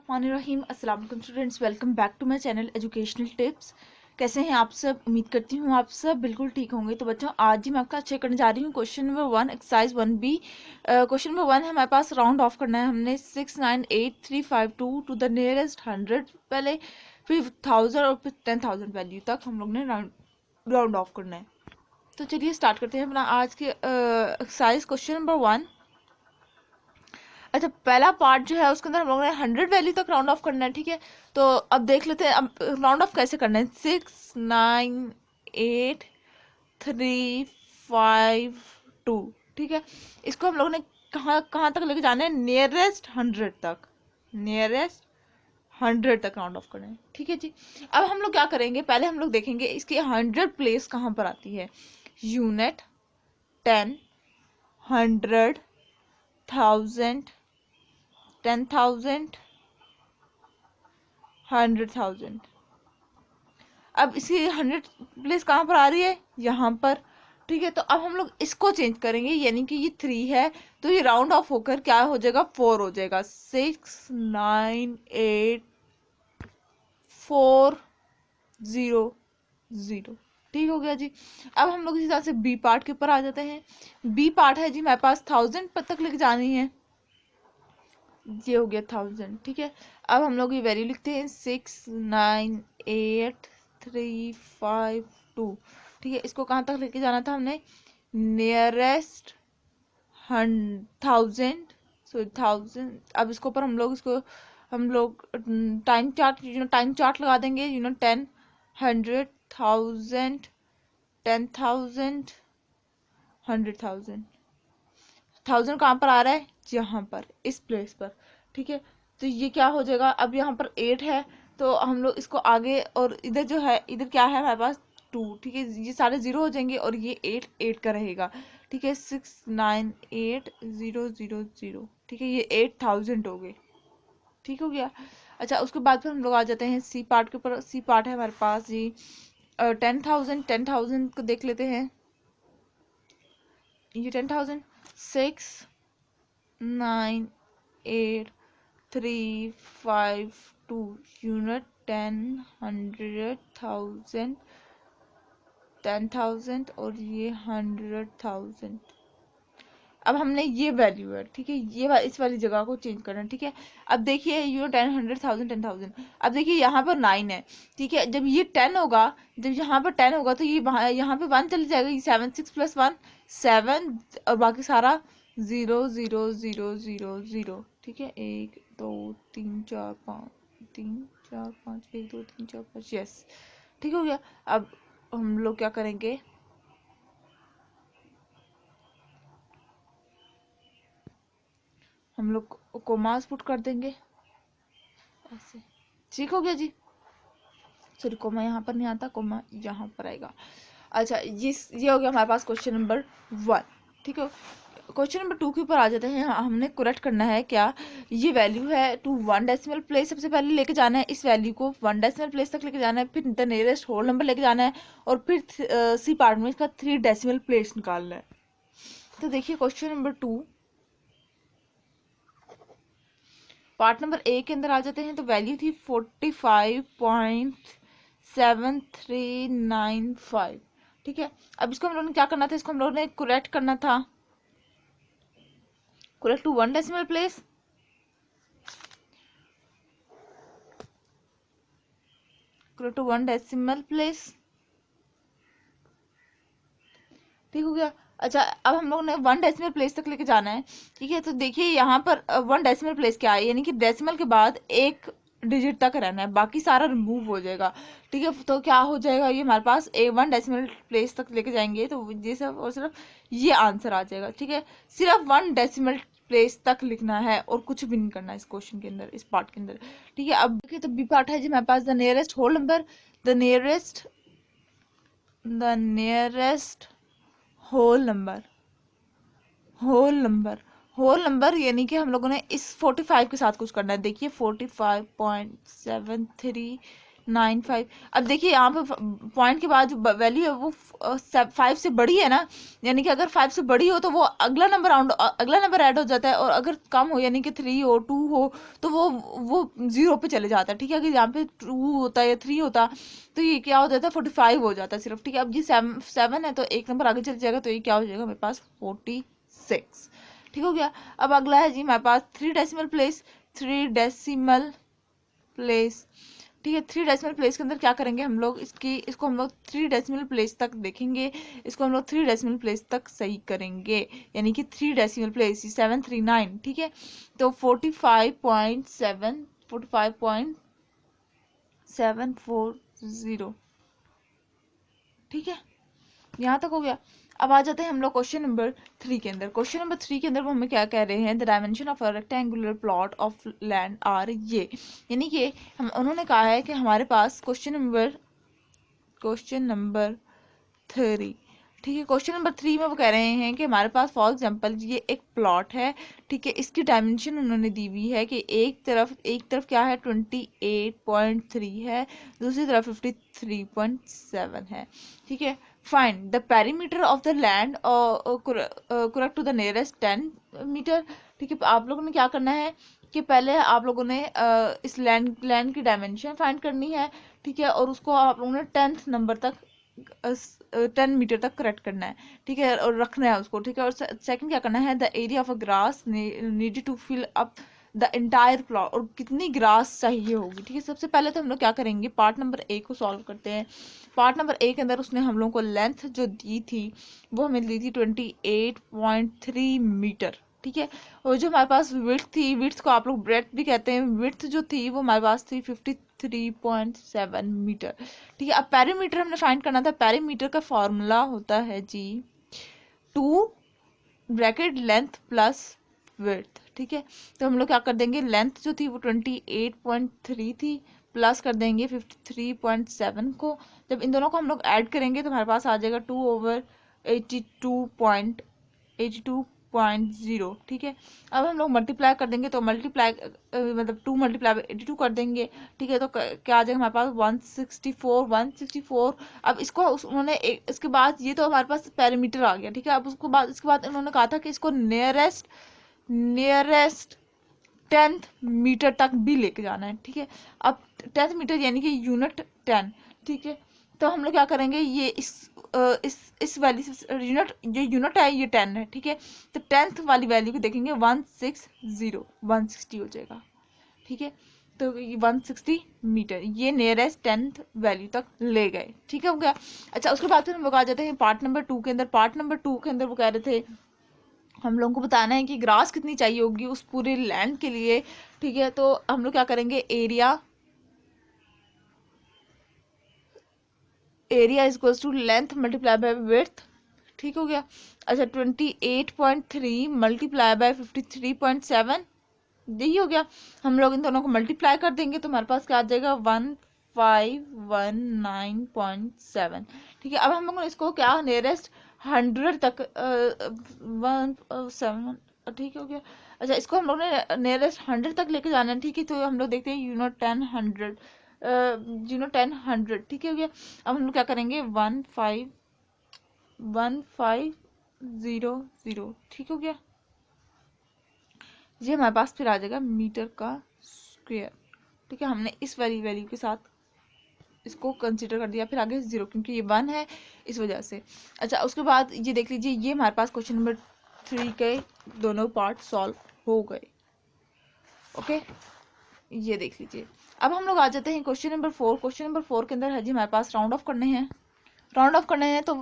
रहीम अस्सलाम वालेकुम students, welcome back to my channel educational tips. कैसे हैं आप सब? उम्मीद करती हूँ आप सब बिल्कुल ठीक होंगे। तो बच्चों, आज ही मैं आपका चेक करने जा रही हूँ question number 1 exercise 1B। Question number 1 है हमारे पास, राउंड ऑफ करना है हमने 698352 टू द नियरेस्ट 100 पहले, फिर 1000 और फिर 10,000 वैल्यू तक हम लोग ने राउंड ऑफ करना है। तो चलिए स्टार्ट करते हैं अपना आज के एक्सरसाइज क्वेश्चन नंबर 1। अच्छा, पहला पार्ट जो है उसके अंदर हम लोगों ने 100 वैल्यू तक राउंड ऑफ करना है। ठीक है, तो अब देख लेते हैं अब राउंड ऑफ कैसे करना है। 698352, ठीक है। इसको हम लोगों ने कहाँ कहाँ तक लेके जाना है? नियरेस्ट 100 तक, नियरेस्ट 100 तक राउंड ऑफ करना है। ठीक है जी। अब हम लोग क्या करेंगे, पहले हम लोग देखेंगे इसकी 100 प्लेस कहाँ पर आती है। यूनिट, 10, 100, 1000, 10,000, 100,000। अब इसकी 100 प्लेस कहाँ पर आ रही है? यहाँ पर। ठीक है, तो अब हम लोग इसको चेंज करेंगे, यानी कि ये 3 है तो ये राउंड ऑफ होकर क्या हो जाएगा? 4 हो जाएगा। 698400। ठीक हो गया जी। अब हम लोग इसी तरह से बी पार्ट के ऊपर आ जाते हैं। बी पार्ट है जी हमारे पास 1000 तक लेके जानी है। ये हो गया 1000। ठीक है, अब हम लोग ये वैल्यू लिखते हैं 698352। ठीक है, इसको कहाँ तक लेके जाना था हमने? नियरेस्ट 1000, सो 1000। अब इसको ऊपर हम लोग टाइम चार्ट लगा देंगे। 10, 100, 1000, 10,000, 100,000। 1000 कहाँ पर आ रहा है? यहाँ पर, इस प्लेस पर। ठीक है, तो ये क्या हो जाएगा? अब यहाँ पर 8 है तो हम लोग इसको आगे, और इधर जो है, इधर क्या है हमारे पास? 2। ठीक है, ये सारे 0 हो जाएंगे और ये 8 का रहेगा। ठीक है, 698000। ठीक है, ये 8000 हो गए। ठीक हो गया। अच्छा, उसके बाद फिर हम लोग आ जाते हैं सी पार्ट के ऊपर। सी पार्ट है हमारे पास जी 10,000 को देख लेते हैं। ये 10,000, 698352 यूनिट, 10, 100, 1000, 10,000 और ये 100,000। अब हमने ये वैल्यू है, ठीक है, इस वाली जगह को चेंज करना है। ठीक है, अब देखिए 10, 100,000, 10,000। अब देखिए यहाँ पर 9 है। ठीक है, जब ये 10 होगा, जब यहाँ पर 10 होगा तो ये यहाँ पे 1 चली जाएगा। ये 7, 6 + 1 7, और बाकी सारा 0 0 0 0 0। ठीक है, 1 2 3 4 5, 3 4 5, 1 2 3 4 5, यस। ठीक हो गया। अब हम लोग क्या करेंगे, हम लोग कोमास पुट कर देंगे ऐसे। ठीक हो गया जी। सॉरी, कोमा यहाँ पर नहीं आता, कोमा यहाँ पर आएगा। अच्छा, ये हो गया हमारे पास क्वेश्चन नंबर 1। ठीक है, क्वेश्चन नंबर 2 के ऊपर आ जाते हैं। हमने करेक्ट करना है क्या? ये वैल्यू है टू 1 डेसिमल प्लेस सबसे पहले लेके जाना है। इस वैल्यू को 1 डेसिमल प्लेस तक लेके जाना है, फिर द नियरेस्ट होल नंबर लेके जाना है, और फिर सी पार्ट में इसका 3 डेसिमल प्लेस निकालना है। तो देखिए question number 2 part number A के अंदर आ जाते हैं। तो वैल्यू थी 45.7395। ठीक है, अब इसको हम लोगों ने क्या करना था? इसको हम लोगों ने करेक्ट करना था, correct to 1 decimal place. Correct to 1 decimal place. ठीक हो गया। अच्छा, अब हम लोगों ने 1 डेसिमल प्लेस तक लेके जाना है। ठीक है, तो देखिए यहाँ पर 1 डेसिमल प्लेस क्या है, यानी कि डेसिमल के बाद एक डिजिट तक रहना है, बाकी सारा रिमूव हो जाएगा। ठीक है, तो क्या हो जाएगा? ये हमारे पास 1 डेसिमल प्लेस तक लेके जाएंगे तो ये सब और सिर्फ ये आंसर आ जाएगा। ठीक है, सिर्फ 1 डेसिमल प्लेस तक लिखना है और कुछ भी नहीं करना है इस क्वेश्चन के अंदर, इस पार्ट के अंदर। ठीक है, अब देखिए तो बी पार्ट है जी हमारे पास, the nearest whole number, the nearest whole number, whole number यानी कि हम लोगों ने इस 45 के साथ कुछ करना है। देखिए 45.73 95। अब देखिए यहाँ पे पॉइंट के बाद जो वैल्यू है वो 5 से बड़ी है ना, यानी कि अगर 5 से बड़ी हो तो वो अगला नंबर ऐड हो जाता है, और अगर कम हो यानी कि 3 हो 2 हो तो वो 0 पे चले जाता है। ठीक है, अगर यहाँ पे 2 होता है या 3 होता तो ये क्या हो जाता है 45 हो जाता है सिर्फ। ठीक है, अब ये 7 है तो एक नंबर आगे चल जाएगा, तो ये क्या हो जाएगा मेरे पास 46। ठीक हो गया। अब अगला है जी मेरे पास 3 डेसिमल प्लेस। 3 डेसिमल प्लेस, ठीक है, 3 डेसिमल प्लेस के अंदर क्या करेंगे हम लोग, इसको हम लोग 3 डेसिमल प्लेस तक देखेंगे, इसको हम लोग 3 डेसिमल प्लेस तक सही करेंगे, यानी कि 3 डेसिमल प्लेस 739। ठीक है, तो 45.740। ठीक है, यहाँ तक हो गया। अब आ जाते हैं हम लोग क्वेश्चन नंबर 3 के अंदर। क्वेश्चन नंबर 3 के अंदर वो हमें क्या कह रहे हैं, the dimension of a rectangular plot of land are ये, यानी कि उन्होंने कहा है कि हमारे पास क्वेश्चन नंबर 3, ठीक है, क्वेश्चन नंबर 3 में वो कह रहे हैं कि हमारे पास फॉर एग्जांपल ये एक प्लॉट है। ठीक है, इसकी डायमेंशन उन्होंने दी हुई है कि एक तरफ क्या है 28.3 है, दूसरी तरफ 53.7 है। ठीक है, find the perimeter of the land correct to the nearest 10 metre. ठीक है, आप लोगों ने क्या करना है कि पहले आप लोगों ने इस लैंड की डायमेंशन फाइंड करनी है। ठीक है, और उसको आप लोगों ने 10th नंबर तक 10 मीटर तक करेक्ट करना है। ठीक है, और रखना है उसको। ठीक है, और सेकंड क्या करना है, the area of a grass needed to fill up the entire plot, और कितनी ग्रास चाहिए होगी। ठीक है, सबसे पहले तो हम लोग क्या करेंगे, पार्ट नंबर ए को सॉल्व करते हैं। पार्ट नंबर ए के अंदर उसने हम लोगों को लेंथ जो दी थी वो हमें दी थी 28.3 मीटर। ठीक है, और जो हमारे पास विड्थ थी, विड्थ को आप लोग ब्रेड्थ भी कहते हैं, विड्थ जो थी वो हमारे पास थी 53.7 मीटर। ठीक है, अब पेरीमीटर हमने फाइंड करना था। पेरीमीटर का फॉर्मूला होता है जी 2 ब्रैकेट लेंथ प्लस विड्थ। ठीक है, तो हम लोग क्या कर देंगे, लेंथ जो थी वो 28.3 थी, प्लस कर देंगे 53.7 को। जब इन दोनों को हम लोग ऐड करेंगे तो हमारे पास आ जाएगा 2/82.0। ठीक है, अब हम लोग मल्टीप्लाई कर देंगे तो मतलब 2 मल्टीप्लाई 82 कर देंगे। ठीक है, तो क्या आ जाएगा हमारे पास 164। अब इसको उन्होंने इसके बाद ये तो हमारे पास पेरीमीटर आ गया। ठीक है, अब इसके बाद उन्होंने कहा था कि इसको नियरेस्ट 10th मीटर तक भी लेके जाना है। ठीक है, अब 10th मीटर यानी कि यूनिट 10। ठीक है, तो हम लोग क्या करेंगे, ये इस वैल्यू से यूनिट है ये 10 है। ठीक है, तो 10th वाली वैल्यू को देखेंगे 160 हो जाएगा। ठीक है, तो ये 160 मीटर ये नियरेस्ट 10th वैल्यू तक ले गए। ठीक है, हो गया। अच्छा, उसके बाद फिर हम लोग आ जाते हैं पार्ट नंबर 2 के अंदर। पार्ट नंबर 2 के अंदर वो कह रहे थे हम लोगों को बताना है कि ग्रास कितनी चाहिए होगी उस पूरे लैंड के लिए। ठीक है, तो हम लोग क्या करेंगे, area is equals to length multiply by width. ठीक हो गया। अच्छा, 28.3 मल्टीप्लाई बाय 53.7, यही हो गया। हम लोग इन दोनों को मल्टीप्लाई कर देंगे तो हमारे पास क्या आ जाएगा 1519.7। ठीक है, अब हम लोग इसको क्या नियरेस्ट 100 तक 7, ठीक हो गया। अच्छा, इसको हम लोग ने नियरेस्ट 100 तक लेके जाना है। ठीक है, तो हम लोग देखते हैं यूनिट 10 100। ठीक है, हो गया। अब हम लोग क्या करेंगे 1500। ठीक हो गया, ये हमारे पास फिर आ जाएगा मीटर का स्क्वायर। ठीक है, हमने इस वाली वैल्यू के साथ इसको कंसीडर कर दिया, फिर आगे 0 क्योंकि ये 1 है इस वजह से। अच्छा, उसके बाद ये देख लीजिए, ये हमारे पास क्वेश्चन नंबर 3 के दोनों पार्ट सॉल्व हो गए। ओके, ये देख लीजिए। अब हम लोग आ जाते हैं क्वेश्चन नंबर 4। क्वेश्चन नंबर 4 के अंदर है जी हमारे पास राउंड ऑफ करने हैं। तो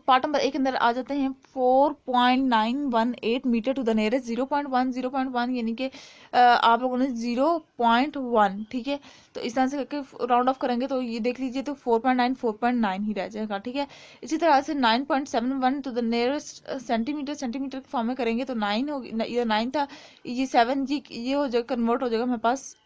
पार्ट नंबर 1 के अंदर आ जाते हैं 4.918 मीटर टू द नियरेस्ट 0.1 यानी कि आप लोगों ने 0.1। ठीक है, तो इस तरह से करके राउंड ऑफ करेंगे तो ये देख लीजिए तो 4.9 ही रह जाएगा। ठीक है, इसी तरह से 9.71 टू द नियरेस्ट सेंटीमीटर के फॉर्म में करेंगे तो 9 होगी, ये 9 था, ये 7 जी ये हो जाएगा, कन्वर्ट हो जाएगा हमारे पास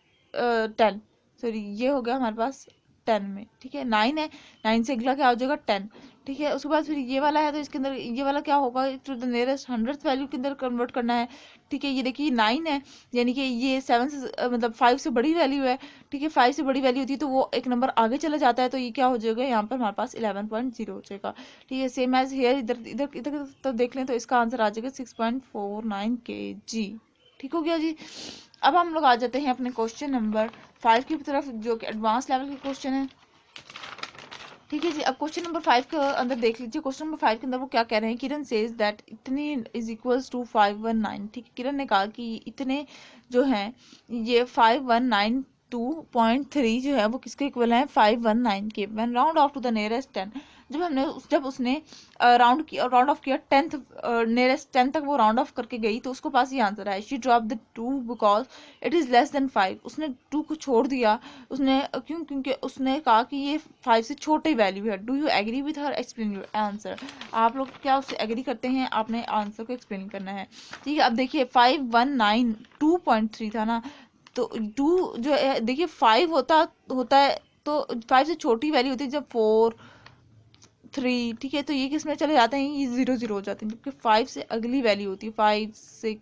10, सॉरी ये हो गया हमारे पास 10 में, ठीक है। 9 है, 9 से अगला क्या हो जाएगा 10, ठीक है। उसके बाद फिर ये वाला है तो इसके अंदर ये वाला क्या होगा, to the nearest 100th value के अंदर कन्वर्ट करना है, ठीक है। ये देखिए 9 है, यानी कि ये 7 से मतलब 5 से बड़ी वैल्यू है, ठीक है। 5 से बड़ी वैल्यू होती है तो वो एक नंबर आगे चला जाता है, तो ये क्या हो जाएगा, यहाँ पर हमारे पास 11.0 हो जाएगा, ठीक है। सेम एज हेयर, इधर इधर इधर तो देख लें तो इसका आंसर आ जाएगा 6.49 kg, ठीक हो गया जी। अब हम लोग आ जाते हैं अपने क्वेश्चन नंबर 5 की तरफ, जो कि एडवांस लेवल के क्वेश्चन है, ठीक है जी। अब क्वेश्चन नंबर 5 के अंदर देख लीजिए, क्वेश्चन नंबर 5 के अंदर वो क्या कह रहे हैं, किरण सेज दैट इतने इज इक्वल्स टू 519, ठीक है। किरण ने कहा कि इतने जो हैं ये 5192.3 जो है वो किसके इक्वल है, 519 के। When round off to the nearest 10, जब उसने राउंड ऑफ किया 10th नियरेस्ट 10 तक वो राउंड ऑफ करके गई, तो उसको पास ये आंसर है, she drop the 2 because it is less than 5, उसने 2 को छोड़ दिया, उसने क्योंकि उसने कहा कि ये 5 से छोटी वैल्यू है। Do you agree with her, explain your answer. आप लोग क्या उससे एग्री करते हैं, आपने आंसर को एक्सप्लेन करना है, ठीक है। अब देखिए 5192.3 था ना, तो 2 जो है देखिए 5 होता है तो 5 से छोटी वैल्यू होती है जब 4 3, ठीक है। तो ये किस में चले जाते हैं, ये 0 0 हो जाते हैं, जबकि 5 से अगली वैल्यू होती है 5 6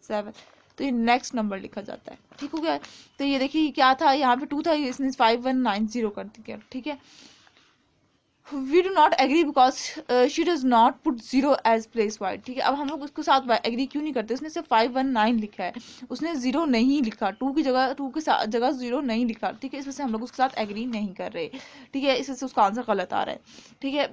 7, तो ये नेक्स्ट नंबर लिखा जाता है, ठीक हो गया। तो ये देखिए क्या था, यहाँ पे 2 था, इसने 5190 कर दिया, ठीक है। We do not agree because she does not put 0 as place wide, ठीक है। अब हम लोग उसके साथ एग्री क्यों नहीं करते, उसने सिर्फ 519 लिखा है, उसने 0 नहीं लिखा, 2 की जगह 0 नहीं लिखा, ठीक है। इस वजह से हम लोग उसके साथ एग्री नहीं कर रहे, ठीक है। इस वजह से उसका आंसर गलत आ रहा है, ठीक है।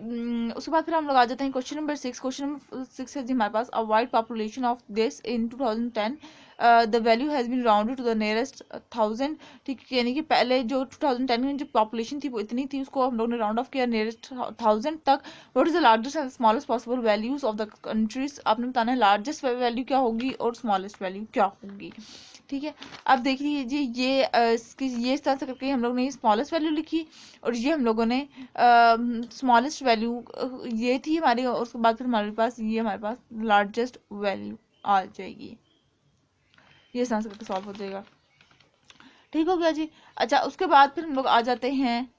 उसके बाद फिर हम लोग आ जाते हैं क्वेश्चन नंबर 6। क्वेश्चन नंबर 6 है जी हमारे पास, a wide population of this in 2010 the value has been rounded to the nearest 1000, ठीक है। यानी कि पहले जो 2010 में जो पॉपुलेशन थी वो इतनी थी, उसको हम लोग ने राउंड ऑफ किया नियरेस्ट 1000 तक। What is the largest and smallest possible values of the countries, आपने बताना है लार्जेस्ट वैल्यू क्या होगी और स्मॉलेस्ट वैल्यू क्या होगी, ठीक है। अब देख लीजिए ये इस तरह से करके हम लोग ने स्मॉलेस्ट वैल्यू लिखी, और ये हम लोगों ने स्मॉलेस्ट वैल्यू ये थी हमारी, और उसके बाद फिर हमारे पास लार्जेस्ट वैल्यू आ जाएगी, ये इस तरह से करके सॉल्व हो जाएगा, ठीक हो गया जी। अच्छा, उसके बाद फिर हम लोग आ जाते हैं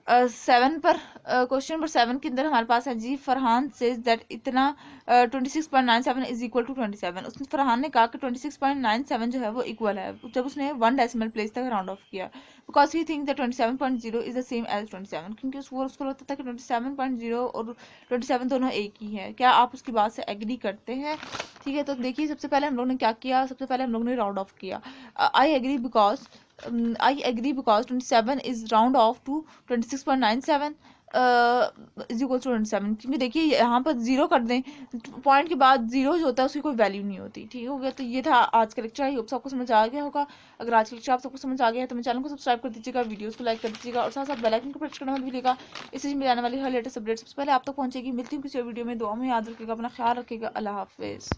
7 पर। क्वेश्चन नंबर 7 के अंदर हमारे पास है जी, फरहान सेज दैट इतना 26.97 इज इक्वल टू 27। उसने फरहान ने कहा कि 26.97 जो है वो इक्वल है, जब उसने 1 डेसिमल प्लेस तक राउंड ऑफ किया, because he think that 27.0 is the same as 27, क्योंकि उसको लगता था कि 27.0 और 27 दोनों एक ही है। क्या आप उसकी बात से एग्री करते हैं, ठीक है। तो देखिए सबसे पहले हम लोग ने क्या किया, सबसे पहले हम लोग ने राउंड ऑफ किया। I agree because 27 is round off to 26.97 is equal to 27, क्योंकि देखिए यहाँ पर 0 कर दें, पॉइंट के बाद 0 जो होता है उसकी कोई वैल्यू नहीं होती, ठीक हो गया। तो ये था आज का लेक्चर, आई होप सबको समझ आ गया होगा। अगर आज का लेक्चर आप सबको समझ आ गया है तो मेरे चैनल को सब्सक्राइब कर दीजिएगा, वीडियोस को लाइक कर दीजिएगा, और साथ साथ बेल आइकन को प्रेस करना मत भूलिएगा, इससे मिलने वाली हर लेटेस्ट अपडेट सबसे पहले आप तक पहुंचेगी। मिलती हूँ किसी वीडियो में, दुआ में याद रखिएगा, अपना ख्याल रखिएगा, अल्लाह हाफिज़।